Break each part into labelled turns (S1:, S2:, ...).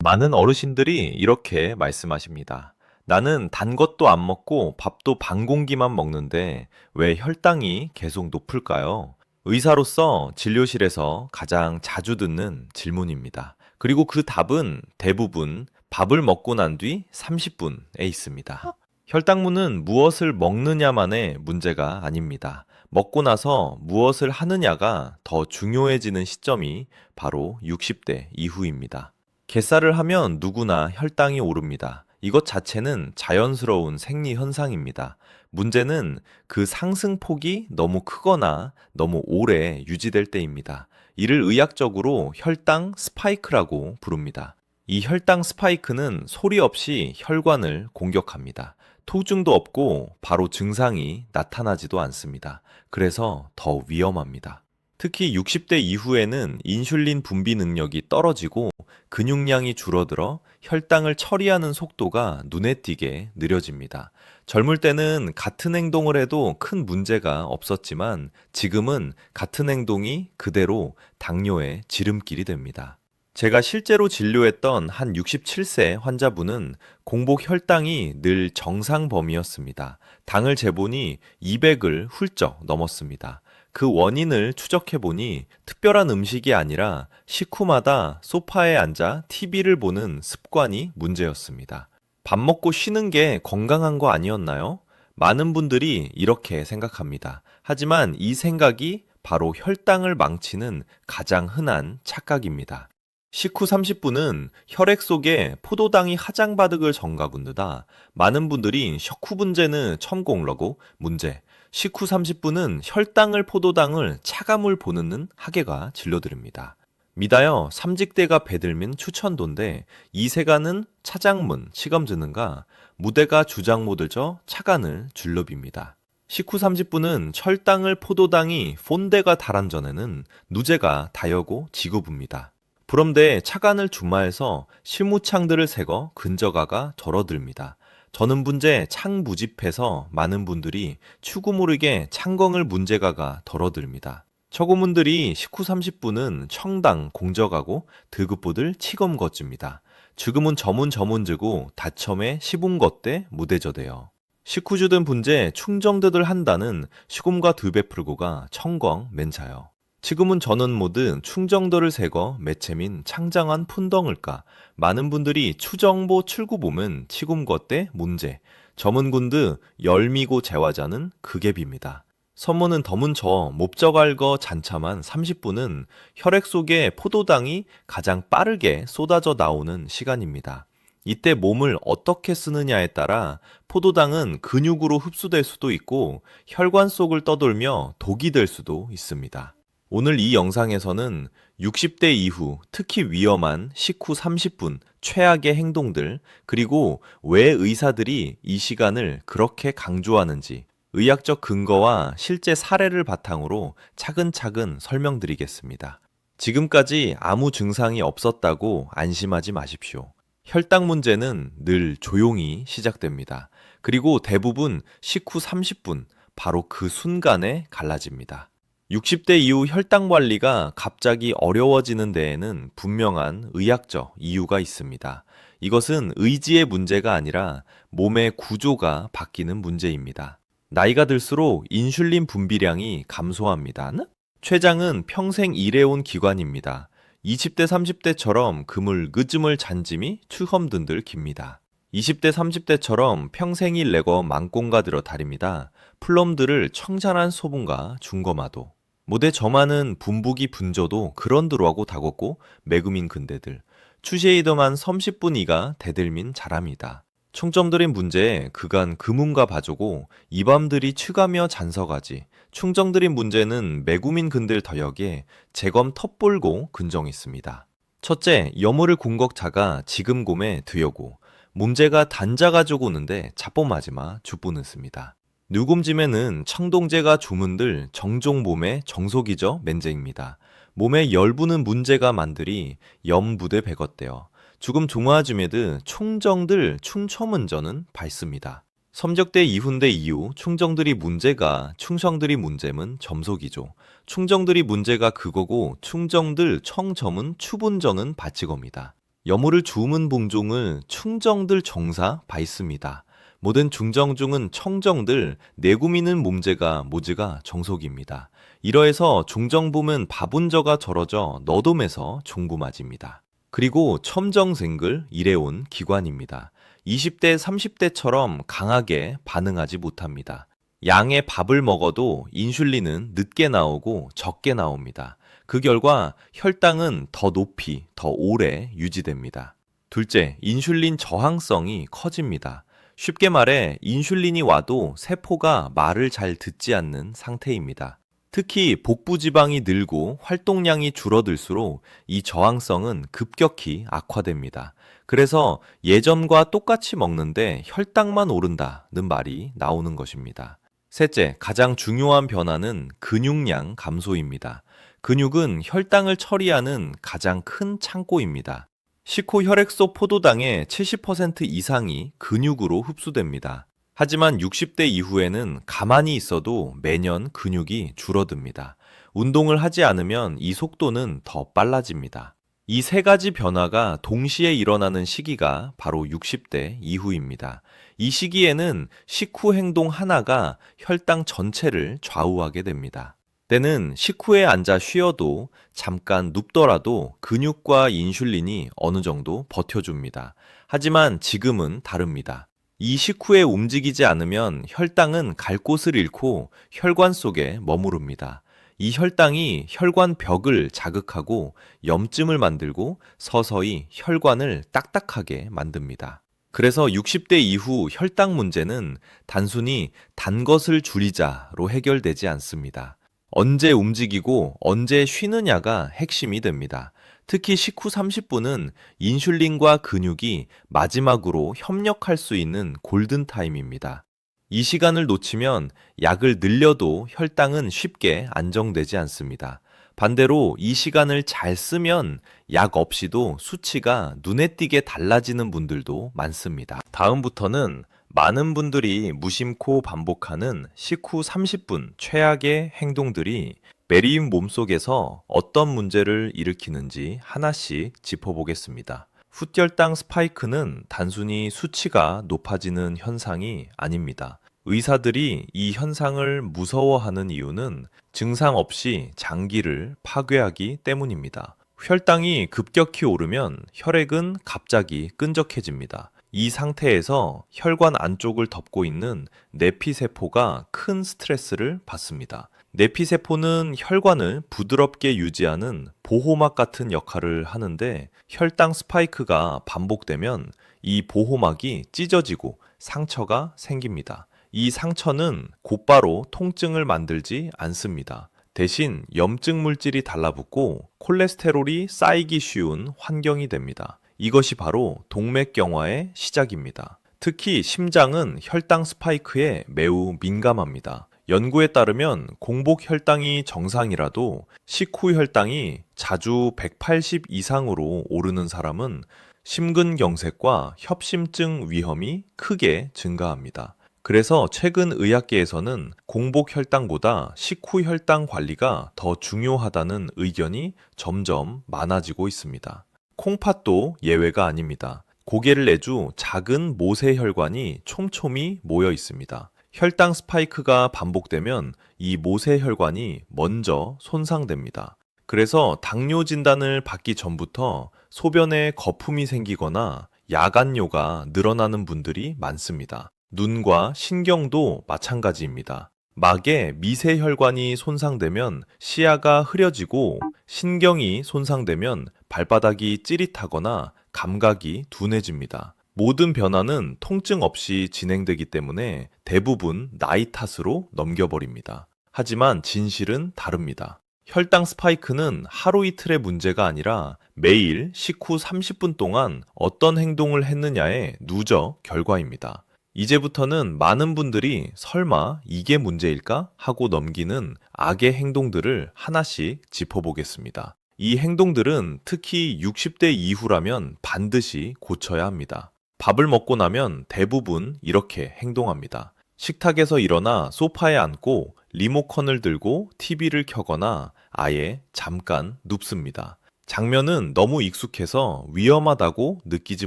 S1: 많은 어르신들이 이렇게 말씀하십니다. 나는 단 것도 안 먹고 밥도 반 공기만 먹는데 왜 혈당이 계속 높을까요? 의사로서 진료실에서 가장 자주 듣는 질문입니다. 그리고 그 답은 대부분 밥을 먹고 난 뒤 30분에 있습니다. 혈당무는 무엇을 먹느냐만의 문제가 아닙니다. 먹고 나서 무엇을 하느냐가 더 중요해지는 시점이 바로 60대 이후입니다. 개살을 하면 누구나 혈당이 오릅니다. 이것 자체는 자연스러운 생리 현상입니다. 문제는 그 상승폭이 너무 크거나 너무 오래 유지될 때입니다. 이를 의학적으로 혈당 스파이크라고 부릅니다. 이 혈당 스파이크는 소리 없이 혈관을 공격합니다. 통증도 없고 바로 증상이 나타나지도 않습니다. 그래서 더 위험합니다. 특히 60대 이후에는 인슐린 분비 능력이 떨어지고 근육량이 줄어들어 혈당을 처리하는 속도가 눈에 띄게 느려집니다. 젊을 때는 같은 행동을 해도 큰 문제가 없었지만 지금은 같은 행동이 그대로 당뇨의 지름길이 됩니다. 제가 실제로 진료했던 한 67세 환자분은 공복 혈당이 늘 정상 범위였습니다. 당을 재보니 200을 훌쩍 넘었습니다. 그 원인을 추적해보니 특별한 음식이 아니라 식후마다 소파에 앉아 TV를 보는 습관이 문제였습니다. 밥 먹고 쉬는 게 건강한 거 아니었나요? 많은 분들이 이렇게 생각합니다. 하지만 이 생각이 바로 혈당을 망치는 가장 흔한 착각입니다. 식후 30분은 혈액 속에 포도당이 하장바득을 정가군드다. 많은 분들이 식후 문제는 첨공러고 문제, 식후 30분은 혈당을 포도당을 차감을 보는 하계가 진료드립니다. 미다여 삼직대가 배들민 추천도인데 이세가는 차장문 시검드는가 무대가 주장모들저 차간을 줄럽입니다. 식후 30분은 혈당을 포도당이 폰대가 달한 전에는 누제가 다여고 지구부입니다. 부럼대 차간을 주마해서 실무창들을 세거 근저가가 절어듭니다. 저는 분제 창 무집해서 많은 분들이 추구 모르게 창경을 문제가가 덜어듭니다. 처고문들이 식후 30분은 청당 공적하고 드급보들 치검 거쯤니다. 지금은 저문즈고 다첨에 시분 것대 무대저대요. 식후주든 분제 충정드들 한다는 시곰과 드베풀고가 청광 맨차요. 지금은 저는 모든 충정도를 세거 매체민 창장한 푼덩을까 많은 분들이 추정보 출구보면 치굼것대 문제 점은군드 열미고 재화자는 극앱입니다. 선모는 더문 저 몹적알거 잔참한 30분은 혈액 속에 포도당이 가장 빠르게 쏟아져 나오는 시간입니다. 이때 몸을 어떻게 쓰느냐에 따라 포도당은 근육으로 흡수될 수도 있고 혈관 속을 떠돌며 독이 될 수도 있습니다. 오늘 이 영상에서는 60대 이후 특히 위험한 식후 30분 최악의 행동들 그리고 왜 의사들이 이 시간을 그렇게 강조하는지 의학적 근거와 실제 사례를 바탕으로 차근차근 설명드리겠습니다. 지금까지 아무 증상이 없었다고 안심하지 마십시오. 혈당 문제는 늘 조용히 시작됩니다. 그리고 대부분 식후 30분 바로 그 순간에 갈라집니다. 60대 이후 혈당 관리가 갑자기 어려워지는 데에는 분명한 의학적 이유가 있습니다. 이것은 의지의 문제가 아니라 몸의 구조가 바뀌는 문제입니다. 나이가 들수록 인슐린 분비량이 감소합니다. 췌장은 평생 일해온 기관입니다. 20대, 30대처럼 그물그즘을 잔짐이 추험든들 깁니다. 20대, 30대처럼 평생일 내거 망공가 들어 다립니다. 플럼들을 청산한 소분과 중거마도. 모대 저마는 분부기 분조도 그런드로하고 다걷고 매구민 근대들. 추시에이더만 30분 이가 대들민 자랍니다. 충정들인 문제에 그간 금운과 바조고 이밤들이 추가며 잔서가지. 충정들인 문제는 매구민 근들 더역에 재검 텃볼고 근정 있습니다. 첫째, 여물을 궁걱자가 지금 곰에 드여고 문제가 단자 가지고 오는데 자뽀마지마 주뿌는습니다. 누곰짐에는 청동제가 주문들 정종 몸의 정속이죠 맨제입니다. 몸에 열부는 문제가 만들이 염부대 백었대요. 죽음 종화주메드 충정들 충처문저는 밝습니다. 섬적대 이훈대 이후 충정들이 문제가 충성들이 문제문 점속이죠. 충정들이 문제가 그거고 충정들 청점은 추분정은 바치겁니다. 여물을 주문 봉종을 충정들 정사 바있습니다. 모든 중정중은 청정들 내구미는 몸제가 모즈가 정속입니다. 이러해서 중정봄은 바분저가 절어져 너돔에서 종구맞입니다. 그리고 첨정생글 이래온 기관입니다. 20대 30대처럼 강하게 반응하지 못합니다. 양의 밥을 먹어도 인슐린은 늦게 나오고 적게 나옵니다. 그 결과 혈당은 더 높이, 더 오래 유지됩니다. 둘째, 인슐린 저항성이 커집니다. 쉽게 말해 인슐린이 와도 세포가 말을 잘 듣지 않는 상태입니다. 특히 복부 지방이 늘고 활동량이 줄어들수록 이 저항성은 급격히 악화됩니다. 그래서 예전과 똑같이 먹는데 혈당만 오른다는 말이 나오는 것입니다. 셋째, 가장 중요한 변화는 근육량 감소입니다. 근육은 혈당을 처리하는 가장 큰 창고입니다. 식후 혈액소 포도당의 70% 이상이 근육으로 흡수됩니다. 하지만 60대 이후에는 가만히 있어도 매년 근육이 줄어듭니다. 운동을 하지 않으면 이 속도는 더 빨라집니다. 이 세 가지 변화가 동시에 일어나는 시기가 바로 60대 이후입니다. 이 시기에는 식후 행동 하나가 혈당 전체를 좌우하게 됩니다. 때는 식후에 앉아 쉬어도 잠깐 눕더라도 근육과 인슐린이 어느 정도 버텨줍니다. 하지만 지금은 다릅니다. 이 식후에 움직이지 않으면 혈당은 갈 곳을 잃고 혈관 속에 머무릅니다. 이 혈당이 혈관 벽을 자극하고 염증을 만들고 서서히 혈관을 딱딱하게 만듭니다. 그래서 60대 이후 혈당 문제는 단순히 단 것을 줄이자로 해결되지 않습니다. 언제 움직이고 언제 쉬느냐가 핵심이 됩니다. 특히 식후 30분은 인슐린과 근육이 마지막으로 협력할 수 있는 골든타임입니다. 이 시간을 놓치면 약을 늘려도 혈당은 쉽게 안정되지 않습니다. 반대로 이 시간을 잘 쓰면 약 없이도 수치가 눈에 띄게 달라지는 분들도 많습니다. 다음부터는 많은 분들이 무심코 반복하는 식후 30분 최악의 행동들이 메리인 몸속에서 어떤 문제를 일으키는지 하나씩 짚어보겠습니다. 훗혈당 스파이크는 단순히 수치가 높아지는 현상이 아닙니다. 의사들이 이 현상을 무서워하는 이유는 증상 없이 장기를 파괴하기 때문입니다. 혈당이 급격히 오르면 혈액은 갑자기 끈적해집니다. 이 상태에서 혈관 안쪽을 덮고 있는 내피세포가 큰 스트레스를 받습니다. 내피세포는 혈관을 부드럽게 유지하는 보호막 같은 역할을 하는데 혈당 스파이크가 반복되면 이 보호막이 찢어지고 상처가 생깁니다. 이 상처는 곧바로 통증을 만들지 않습니다. 대신 염증 물질이 달라붙고 콜레스테롤이 쌓이기 쉬운 환경이 됩니다. 이것이 바로 동맥경화의 시작입니다. 특히 심장은 혈당 스파이크에 매우 민감합니다. 연구에 따르면 공복 혈당이 정상이라도 식후 혈당이 자주 180 이상으로 오르는 사람은 심근경색과 협심증 위험이 크게 증가합니다. 그래서 최근 의학계에서는 공복 혈당보다 식후 혈당 관리가 더 중요하다는 의견이 점점 많아지고 있습니다. 콩팥도 예외가 아닙니다. 고개를 내주 작은 모세혈관이 촘촘히 모여 있습니다. 혈당 스파이크가 반복되면 이 모세혈관이 먼저 손상됩니다. 그래서 당뇨 진단을 받기 전부터 소변에 거품이 생기거나 야간뇨가 늘어나는 분들이 많습니다. 눈과 신경도 마찬가지입니다. 막의 미세혈관이 손상되면 시야가 흐려지고 신경이 손상되면 발바닥이 찌릿하거나 감각이 둔해집니다. 모든 변화는 통증 없이 진행되기 때문에 대부분 나이 탓으로 넘겨버립니다. 하지만 진실은 다릅니다. 혈당 스파이크는 하루 이틀의 문제가 아니라 매일 식후 30분 동안 어떤 행동을 했느냐의 누적 결과입니다. 이제부터는 많은 분들이 설마 이게 문제일까 하고 넘기는 악의 행동들을 하나씩 짚어보겠습니다. 이 행동들은 특히 60대 이후라면 반드시 고쳐야 합니다. 밥을 먹고 나면 대부분 이렇게 행동합니다. 식탁에서 일어나 소파에 앉고 리모컨을 들고 TV를 켜거나 아예 잠깐 눕습니다. 장면은 너무 익숙해서 위험하다고 느끼지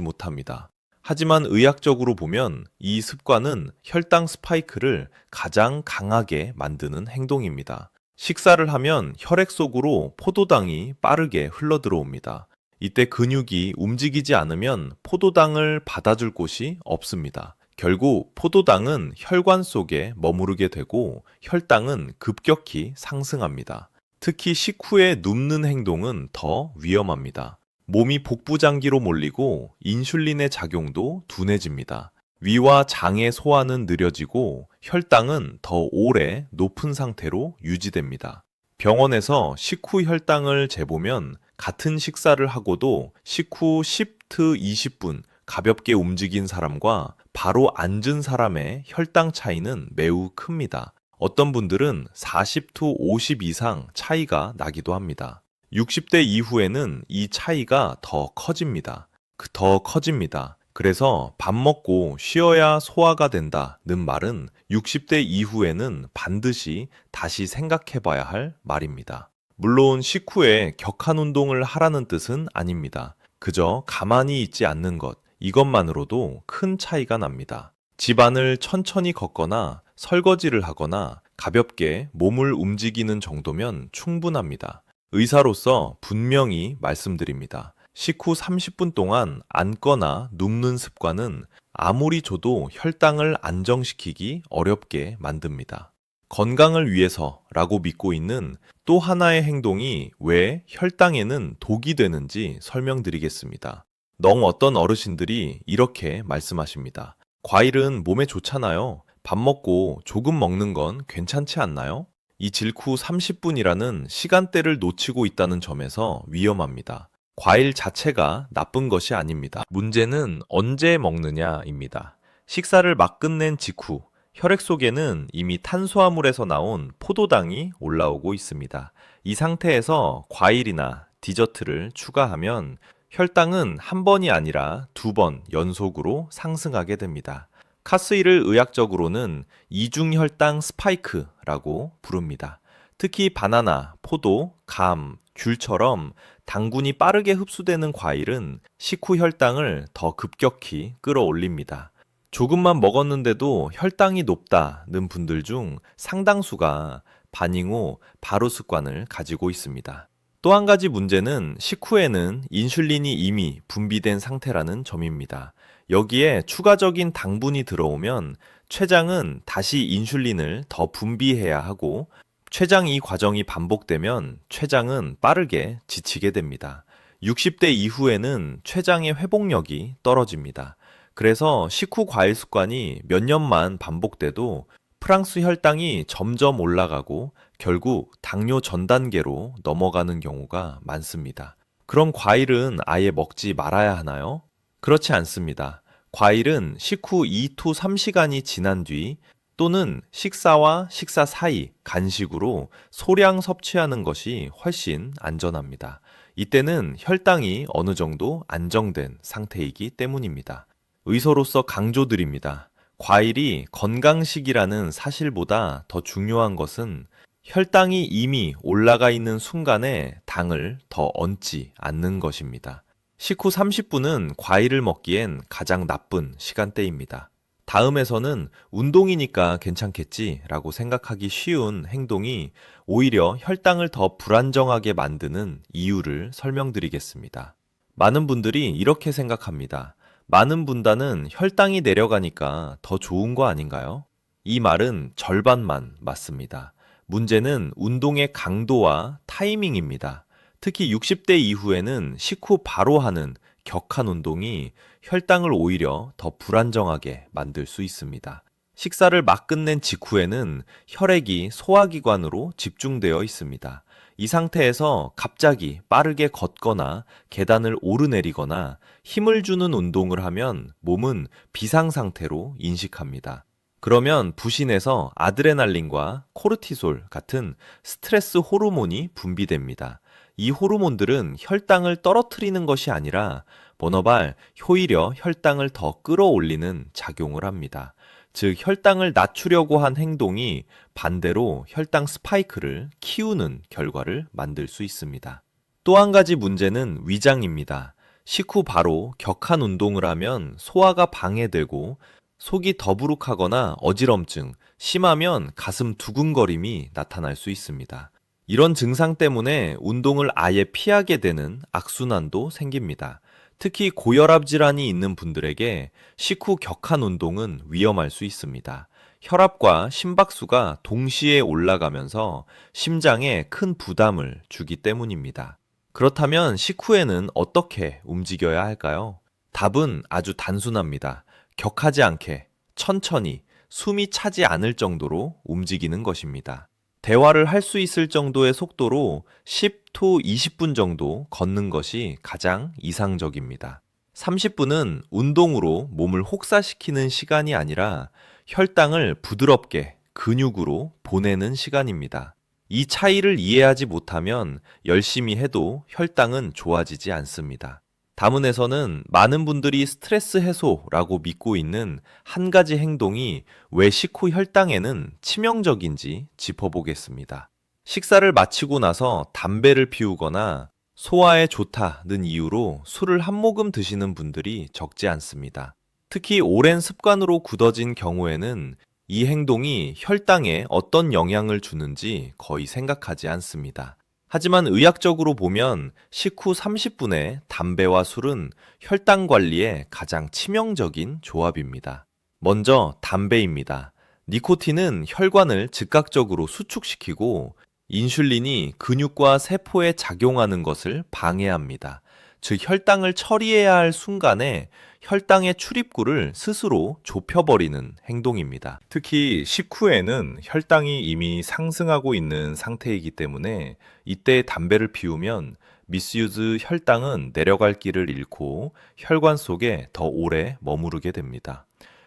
S1: 못합니다. 하지만 의학적으로 보면 이 습관은 혈당 스파이크를 가장 강하게 만드는 행동입니다. 식사를 하면 혈액 속으로 포도당이 빠르게 흘러들어옵니다. 이때 근육이 움직이지 않으면 포도당을 받아줄 곳이 없습니다. 결국 포도당은 혈관 속에 머무르게 되고 혈당은 급격히 상승합니다. 특히 식후에 눕는 행동은 더 위험합니다. 몸이 복부장기로 몰리고 인슐린의 작용도 둔해집니다. 위와 장의 소화는 느려지고 혈당은 더 오래 높은 상태로 유지됩니다. 병원에서 식후 혈당을 재보면 같은 식사를 하고도 식후 10트 20분 가볍게 움직인 사람과 바로 앉은 사람의 혈당 차이는 매우 큽니다. 어떤 분들은 40to 50 이상 차이가 나기도 합니다. 60대 이후에는 이 차이가 더 커집니다. 더 커집니다. 그래서 밥 먹고 쉬어야 소화가 된다는 말은 60대 이후에는 반드시 다시 생각해 봐야 할 말입니다. 물론 식후에 격한 운동을 하라는 뜻은 아닙니다. 그저 가만히 있지 않는 것, 이것만으로도 큰 차이가 납니다. 집안을 천천히 걷거나 설거지를 하거나 가볍게 몸을 움직이는 정도면 충분합니다. 의사로서 분명히 말씀드립니다. 식후 30분 동안 앉거나 눕는 습관은 아무리 줘도 혈당을 안정시키기 어렵게 만듭니다. 건강을 위해서라고 믿고 있는 또 하나의 행동이 왜 혈당에는 독이 되는지 설명드리겠습니다. 어떤 어르신들이 이렇게 말씀하십니다. 과일은 몸에 좋잖아요. 밥 먹고 조금 먹는 건 괜찮지 않나요? 이 질후 30분이라는 시간대를 놓치고 있다는 점에서 위험합니다. 과일 자체가 나쁜 것이 아닙니다. 문제는 언제 먹느냐입니다. 식사를 막 끝낸 직후, 혈액 속에는 이미 탄수화물에서 나온 포도당이 올라오고 있습니다. 이 상태에서 과일이나 디저트를 추가하면 혈당은 한 번이 아니라 두 번 연속으로 상승하게 됩니다. 카스이를 의학적으로는 이중혈당 스파이크라고 부릅니다. 특히 바나나, 포도, 감, 귤처럼 당분이 빠르게 흡수되는 과일은 식후 혈당을 더 급격히 끌어올립니다. 조금만 먹었는데도 혈당이 높다는 분들 중 상당수가 반잉 후 바로 습관을 가지고 있습니다. 또 한 가지 문제는 식후에는 인슐린이 이미 분비된 상태라는 점입니다. 여기에 추가적인 당분이 들어오면 췌장은 다시 인슐린을 더 분비해야 하고 췌장 이 과정이 반복되면 췌장은 빠르게 지치게 됩니다. 60대 이후에는 췌장의 회복력이 떨어집니다. 그래서 식후 과일 습관이 몇 년만 반복돼도 프랑스 혈당이 점점 올라가고 결국 당뇨 전 단계로 넘어가는 경우가 많습니다. 그럼 과일은 아예 먹지 말아야 하나요? 그렇지 않습니다. 과일은 식후 2to 3시간이 지난 뒤 또는 식사와 식사 사이 간식으로 소량 섭취하는 것이 훨씬 안전합니다. 이때는 혈당이 어느 정도 안정된 상태이기 때문입니다. 의사로서 강조드립니다. 과일이 건강식이라는 사실보다 더 중요한 것은 혈당이 이미 올라가 있는 순간에 당을 더 얹지 않는 것입니다. 식후 30분은 과일을 먹기엔 가장 나쁜 시간대입니다. 다음에서는 운동이니까 괜찮겠지라고 생각하기 쉬운 행동이 오히려 혈당을 더 불안정하게 만드는 이유를 설명드리겠습니다. 많은 분들이 이렇게 생각합니다. 많은 분단은 혈당이 내려가니까 더 좋은 거 아닌가요? 이 말은 절반만 맞습니다. 문제는 운동의 강도와 타이밍입니다. 특히 60대 이후에는 식후 바로 하는 격한 운동이 혈당을 오히려 더 불안정하게 만들 수 있습니다. 식사를 막 끝낸 직후에는 혈액이 소화기관으로 집중되어 있습니다. 이 상태에서 갑자기 빠르게 걷거나 계단을 오르내리거나 힘을 주는 운동을 하면 몸은 비상 상태로 인식합니다. 그러면 부신에서 아드레날린과 코르티솔 같은 스트레스 호르몬이 분비됩니다. 이 호르몬들은 혈당을 떨어뜨리는 것이 아니라 번호발 오히려 혈당을 더 끌어올리는 작용을 합니다. 즉 혈당을 낮추려고 한 행동이 반대로 혈당 스파이크를 키우는 결과를 만들 수 있습니다. 또 한 가지 문제는 위장입니다. 식후 바로 격한 운동을 하면 소화가 방해되고 속이 더부룩하거나 어지럼증, 심하면 가슴 두근거림이 나타날 수 있습니다. 이런 증상 때문에 운동을 아예 피하게 되는 악순환도 생깁니다. 특히 고혈압 질환이 있는 분들에게 식후 격한 운동은 위험할 수 있습니다. 혈압과 심박수가 동시에 올라가면서 심장에 큰 부담을 주기 때문입니다. 그렇다면 식후에는 어떻게 움직여야 할까요? 답은 아주 단순합니다. 격하지 않게, 천천히, 숨이 차지 않을 정도로 움직이는 것입니다. 대화를 할 수 있을 정도의 속도로 10도 20분 정도 걷는 것이 가장 이상적입니다. 30분은 운동으로 몸을 혹사시키는 시간이 아니라 혈당을 부드럽게 근육으로 보내는 시간입니다. 이 차이를 이해하지 못하면 열심히 해도 혈당은 좋아지지 않습니다. 다문에서는 많은 분들이 스트레스 해소라고 믿고 있는 한 가지 행동이 왜 식후 혈당에는 치명적인지 짚어보겠습니다. 식사를 마치고 나서 담배를 피우거나 소화에 좋다는 이유로 술을 한 모금 드시는 분들이 적지 않습니다. 특히 오랜 습관으로 굳어진 경우에는 이 행동이 혈당에 어떤 영향을 주는지 거의 생각하지 않습니다. 하지만 의학적으로 보면 식후 30분에 담배와 술은 혈당 관리에 가장 치명적인 조합입니다. 먼저 담배입니다. 니코틴은 혈관을 즉각적으로 수축시키고 인슐린이 근육과 세포에 작용하는 것을 방해합니다. 즉 혈당을 처리해야 할 순간에 혈당의 출입구를 스스로 좁혀버리는 행동입니다. 특히 식후에는 혈당이 이미 상승하고 있는 상태이기 때문에 이때 담배를 피우면 미스유즈 혈당은 내려갈 길을 잃고 혈관 속에 더 오래 머무르게 됩니다.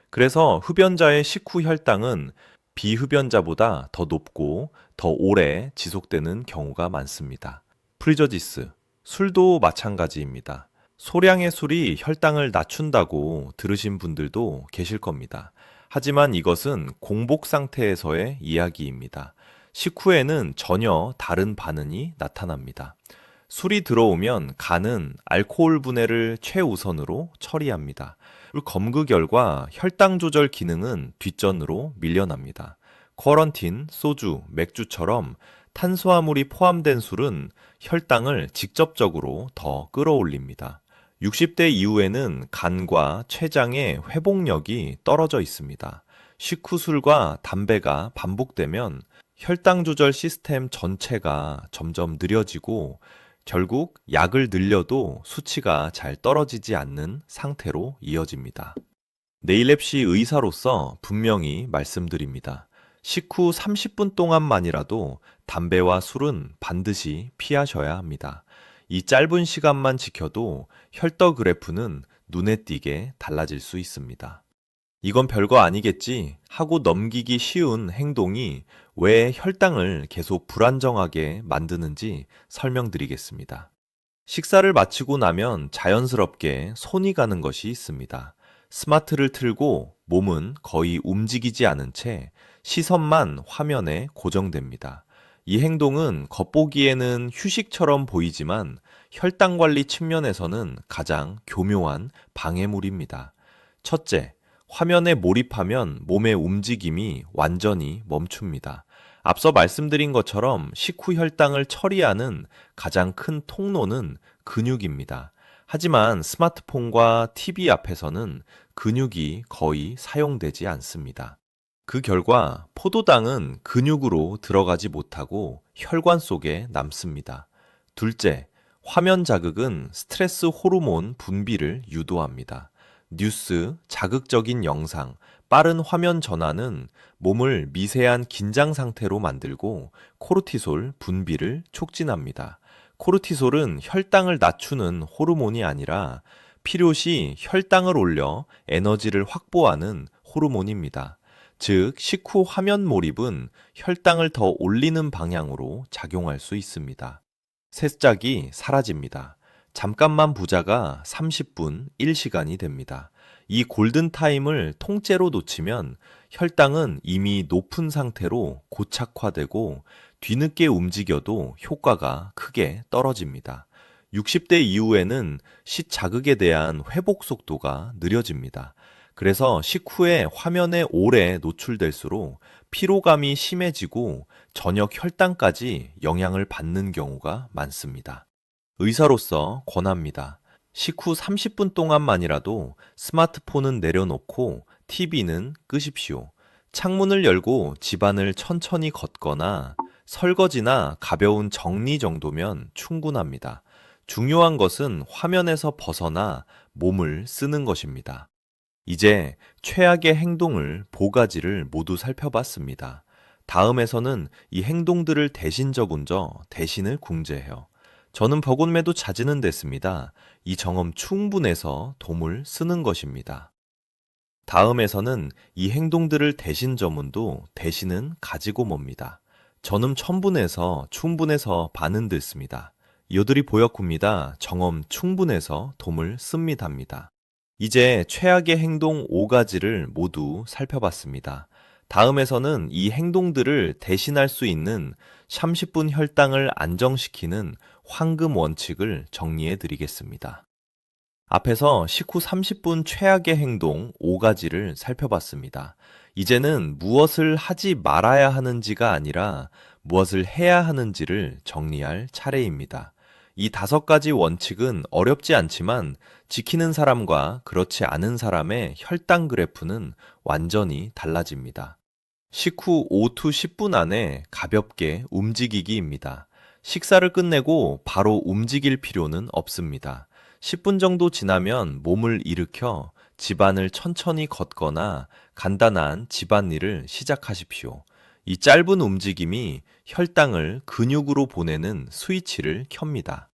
S1: 그래서 흡연자의 식후 혈당은 비흡연자보다 더 높고 더 오래 지속되는 경우가 많습니다. 프리저디스, 술도 마찬가지입니다. 소량의 술이 혈당을 낮춘다고 들으신 분들도 계실 겁니다. 하지만 이것은 공복 상태에서의 이야기입니다. 식후에는 전혀 다른 반응이 나타납니다. 술이 들어오면 간은 알코올 분해를 최우선으로 처리합니다. 검그 결과 혈당 조절 기능은 뒷전으로 밀려납니다. 쿼런틴, 소주, 맥주처럼 탄수화물이 포함된 술은 혈당을 직접적으로 더 끌어올립니다. 60대 이후에는 간과 췌장의 회복력이 떨어져 있습니다. 식후 술과 담배가 반복되면 혈당 조절 시스템 전체가 점점 느려지고 결국 약을 늘려도 수치가 잘 떨어지지 않는 상태로 이어집니다. 네일랩시 의사로서 분명히 말씀드립니다. 식후 30분 동안만이라도 담배와 술은 반드시 피하셔야 합니다. 이 짧은 시간만 지켜도 혈당 그래프는 눈에 띄게 달라질 수 있습니다. 이건 별거 아니겠지 하고 넘기기 쉬운 행동이 왜 혈당을 계속 불안정하게 만드는지 설명드리겠습니다. 식사를 마치고 나면 자연스럽게 손이 가는 것이 있습니다. 스마트를 틀고 몸은 거의 움직이지 않은 채 시선만 화면에 고정됩니다. 이 행동은 겉보기에는 휴식처럼 보이지만 혈당 관리 측면에서는 가장 교묘한 방해물입니다. 첫째, 화면에 몰입하면 몸의 움직임이 완전히 멈춥니다. 앞서 말씀드린 것처럼 식후 혈당을 처리하는 가장 큰 통로는 근육입니다. 하지만 스마트폰과 TV 앞에서는 근육이 거의 사용되지 않습니다. 그 결과 포도당은 근육으로 들어가지 못하고 혈관 속에 남습니다. 둘째, 화면 자극은 스트레스 호르몬 분비를 유도합니다. 뉴스, 자극적인 영상, 빠른 화면 전환은 몸을 미세한 긴장 상태로 만들고 코르티솔 분비를 촉진합니다. 코르티솔은 혈당을 낮추는 호르몬이 아니라 필요시 혈당을 올려 에너지를 확보하는 호르몬입니다. 즉, 식후 화면 몰입은 혈당을 더 올리는 방향으로 작용할 수 있습니다. 새싹이 사라집니다. 잠깐만 보자가 30분, 1시간이 됩니다. 이 골든타임을 통째로 놓치면 혈당은 이미 높은 상태로 고착화되고 뒤늦게 움직여도 효과가 크게 떨어집니다. 60대 이후에는 시자극에 대한 회복 속도가 느려집니다. 그래서 식후에 화면에 오래 노출될수록 피로감이 심해지고 저녁 혈당까지 영향을 받는 경우가 많습니다. 의사로서 권합니다. 식후 30분 동안만이라도 스마트폰은 내려놓고 TV는 끄십시오. 창문을 열고 집안을 천천히 걷거나 설거지나 가벼운 정리 정도면 충분합니다. 중요한 것은 화면에서 벗어나 몸을 쓰는 것입니다. 이제 최악의 행동을 4가지를 모두 살펴봤습니다. 다음에서는 이 행동들을 대신 적은져 대신을 궁제해요. 저는 벽온매도 자지는 됐습니다. 이 경험 충분해서 돔을 쓰는 것입니다. 다음에서는 이 행동들을 대신 저문도 대신은 가지고 멉니다. 저는 천분해서 충분해서 반은 듣습니다. 여들이 보였굽니다. 정엄 충분해서 돔을 씁니다입니다. 이제 최악의 행동 5가지를 모두 살펴봤습니다. 다음에서는 이 행동들을 대신할 수 있는 30분 혈당을 안정시키는 황금 원칙을 정리해 드리겠습니다. 앞에서 식후 30분 최악의 행동 5가지를 살펴봤습니다. 이제는 무엇을 하지 말아야 하는지가 아니라 무엇을 해야 하는지를 정리할 차례입니다. 이 5가지 원칙은 어렵지 않지만 지키는 사람과 그렇지 않은 사람의 혈당 그래프는 완전히 달라집니다. 식후 5to 10분 안에 가볍게 움직이기입니다. 식사를 끝내고 바로 움직일 필요는 없습니다. 10분 정도 지나면 몸을 일으켜 집안을 천천히 걷거나 간단한 집안일을 시작하십시오. 이 짧은 움직임이 혈당을 근육으로 보내는 스위치를 켭니다.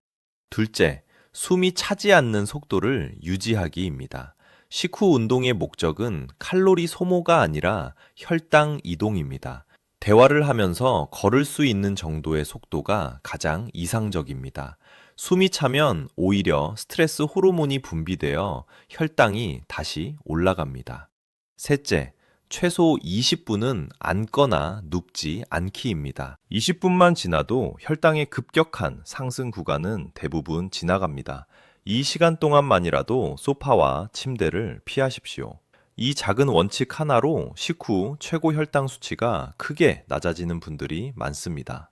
S1: 둘째, 숨이 차지 않는 속도를 유지하기입니다. 식후 운동의 목적은 칼로리 소모가 아니라 혈당 이동입니다. 대화를 하면서 걸을 수 있는 정도의 속도가 가장 이상적입니다. 숨이 차면 오히려 스트레스 호르몬이 분비되어 혈당이 다시 올라갑니다. 셋째, 최소 20분은 앉거나 눕지 않기입니다. 20분만 지나도 혈당의 급격한 상승 구간은 대부분 지나갑니다. 이 시간 동안만이라도 소파와 침대를 피하십시오. 이 작은 원칙 하나로 식후 최고 혈당 수치가 크게 낮아지는 분들이 많습니다.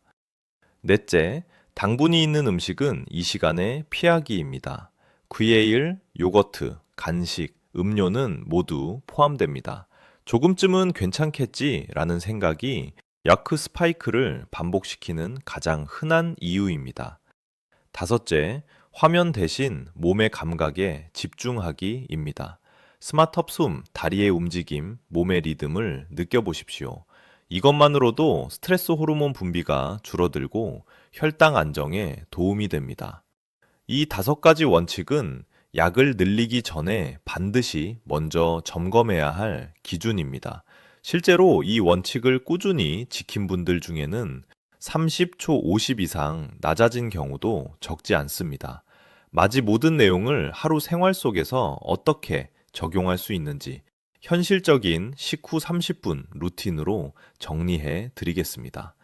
S1: 넷째, 당분이 있는 음식은 이 시간에 피하기입니다. 과일, 요거트, 간식, 음료는 모두 포함됩니다. 조금쯤은 괜찮겠지라는 생각이 야크 스파이크를 반복시키는 가장 흔한 이유입니다. 다섯째, 화면 대신 몸의 감각에 집중하기입니다. 스마트업 숨, 다리의 움직임, 몸의 리듬을 느껴보십시오. 이것만으로도 스트레스 호르몬 분비가 줄어들고 혈당 안정에 도움이 됩니다. 이 5가지 원칙은 약을 늘리기 전에 반드시 먼저 점검해야 할 기준입니다. 실제로 이 원칙을 꾸준히 지킨 분들 중에는 30초 50 이상 낮아진 경우도 적지 않습니다. 마지 모든 내용을 하루 생활 속에서 어떻게 적용할 수 있는지 현실적인 식후 30분 루틴으로 정리해 드리겠습니다.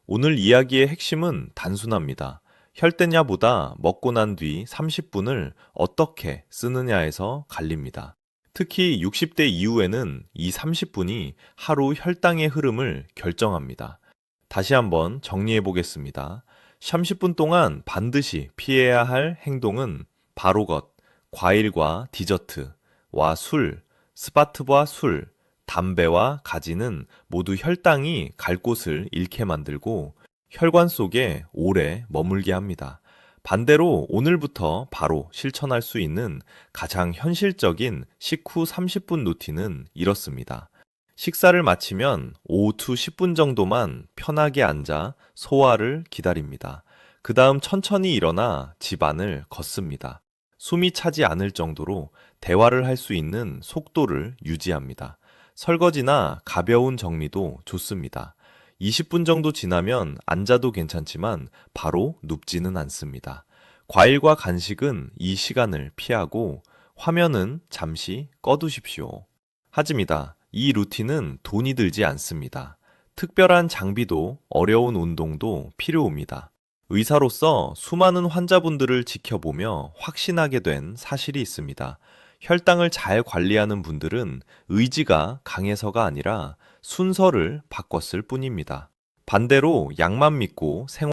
S1: 오늘 이야기의 핵심은 단순합니다. 혈대냐보다 먹고 난 뒤 30분을 어떻게 쓰느냐에서 갈립니다. 특히 60대 이후에는 이 30분이 하루 혈당의 흐름을 결정합니다. 다시 한번 정리해 보겠습니다. 30분 동안 반드시 피해야 할 행동은 바로 것, 과일과 디저트와 술, 스파트와 술, 담배와 가지는 모두 혈당이 갈 곳을 잃게 만들고 혈관 속에 오래 머물게 합니다. 반대로 오늘부터 바로 실천할 수 있는 가장 현실적인 식후 30분 루틴은 이렇습니다. 식사를 마치면 5to 10분 정도만 편하게 앉아 소화를 기다립니다. 그 다음 천천히 일어나 집안을 걷습니다. 숨이 차지 않을 정도로 대화를 할 수 있는 속도를 유지합니다. 설거지나 가벼운 정리도 좋습니다. 20분 정도 지나면 앉아도 괜찮지만 바로 눕지는 않습니다. 과일과 간식은 이 시간을 피하고 화면은 잠시 꺼두십시오. 하지입니다. 이 루틴은 돈이 들지 않습니다. 특별한 장비도 어려운 운동도 필요합니다. 의사로서 수많은 환자분들을 지켜보며 확신하게 된 사실이 있습니다. 혈당을 잘 관리하는 분들은 의지가 강해서가 아니라 순서를 바꿨을 뿐입니다. 반대로 약만 믿고 생활